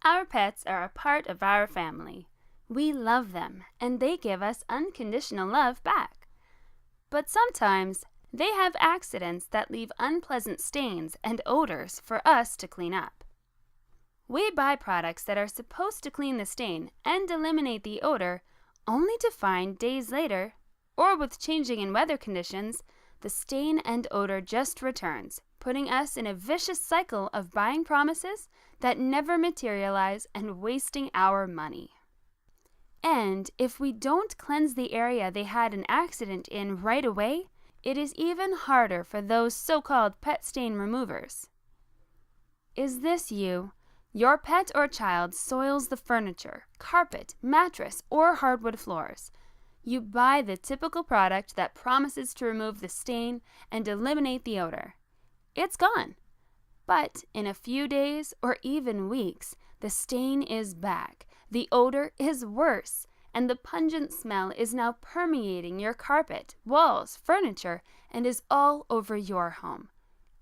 Our pets are a part of our family. We love them, and they give us unconditional love back. But sometimes they have accidents that leave unpleasant stains and odors for us to clean up. We buy products that are supposed to clean the stain and eliminate the odor, only to find days later, or with changing in weather conditions, the stain and odor just returns, putting us in a vicious cycle of buying promises that never materialize and wasting our money. And if we don't cleanse the area they had an accident in right away, it is even harder for those so-called pet stain removers. Is this you? Your pet or child soils the furniture, carpet, mattress, or hardwood floors. You buy the typical product that promises to remove the stain and eliminate the odor. It's gone. But in a few days or even weeks, the stain is back, the odor is worse, and the pungent smell is now permeating your carpet, walls, furniture, and is all over your home.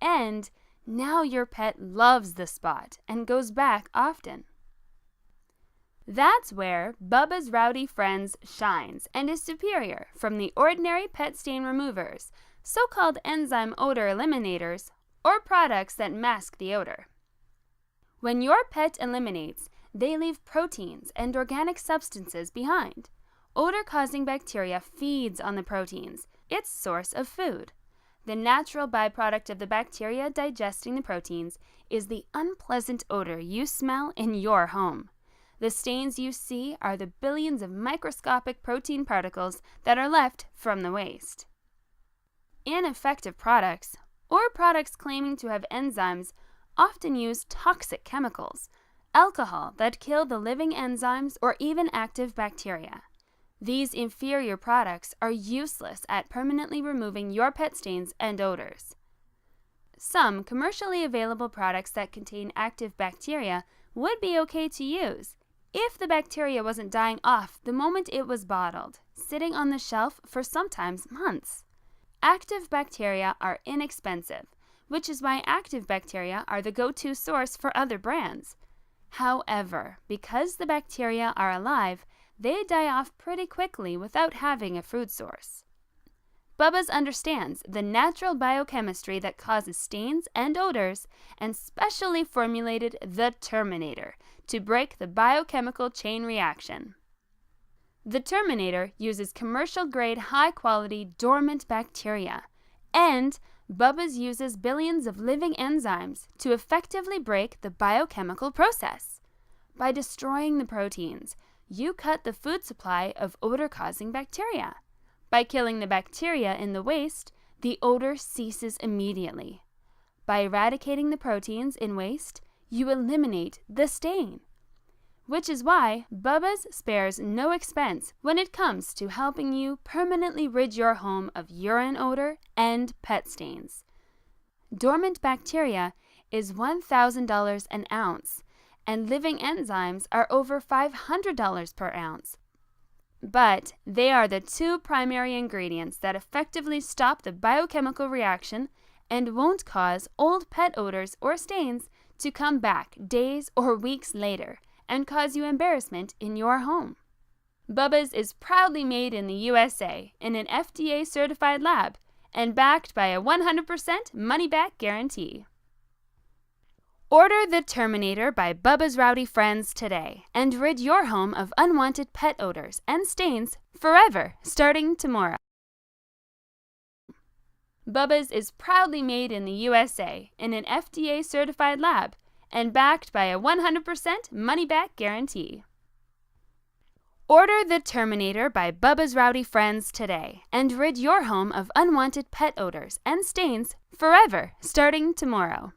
And now your pet loves the spot and goes back often. That's where Bubba's Rowdy Friends shines and is superior from the ordinary pet stain removers, so-called enzyme odor eliminators, or products that mask the odor. When your pet eliminates, they leave proteins and organic substances behind. Odor-causing bacteria feeds on the proteins, its source of food. The natural byproduct of the bacteria digesting the proteins is the unpleasant odor you smell in your home. The stains you see are the billions of microscopic protein particles that are left from the waste. Ineffective products, or products claiming to have enzymes, often use toxic chemicals, alcohol that kill the living enzymes or even active bacteria. These inferior products are useless at permanently removing your pet stains and odors. Some commercially available products that contain active bacteria would be okay to use if the bacteria wasn't dying off the moment it was bottled, sitting on the shelf for sometimes months. Active bacteria are inexpensive, which is why active bacteria are the go-to source for other brands. However, because the bacteria are alive, they die off pretty quickly without having a food source. Bubba's understands the natural biochemistry that causes stains and odors and specially formulated the Terminator to break the biochemical chain reaction. The Terminator uses commercial-grade high-quality dormant bacteria, and Bubba's uses billions of living enzymes to effectively break the biochemical process. By destroying the proteins, you cut the food supply of odor-causing bacteria. By killing the bacteria in the waste, the odor ceases immediately. By eradicating the proteins in waste, you eliminate the stain. Which is why Bubba's spares no expense when it comes to helping you permanently rid your home of urine odor and pet stains. Dormant bacteria is $1,000 an ounce, and living enzymes are over $500 per ounce. But they are the two primary ingredients that effectively stop the biochemical reaction and won't cause old pet odors or stains to come back days or weeks later and cause you embarrassment in your home. Bubba's is proudly made in the USA in an FDA-certified lab and backed by a 100% money-back guarantee. Order the Terminator by Bubba's Rowdy Friends today and rid your home of unwanted pet odors and stains forever, starting tomorrow. Bubba's is proudly made in the USA in an FDA-certified lab and backed by a 100% money-back guarantee. Order the Terminator by Bubba's Rowdy Friends today and rid your home of unwanted pet odors and stains forever, starting tomorrow.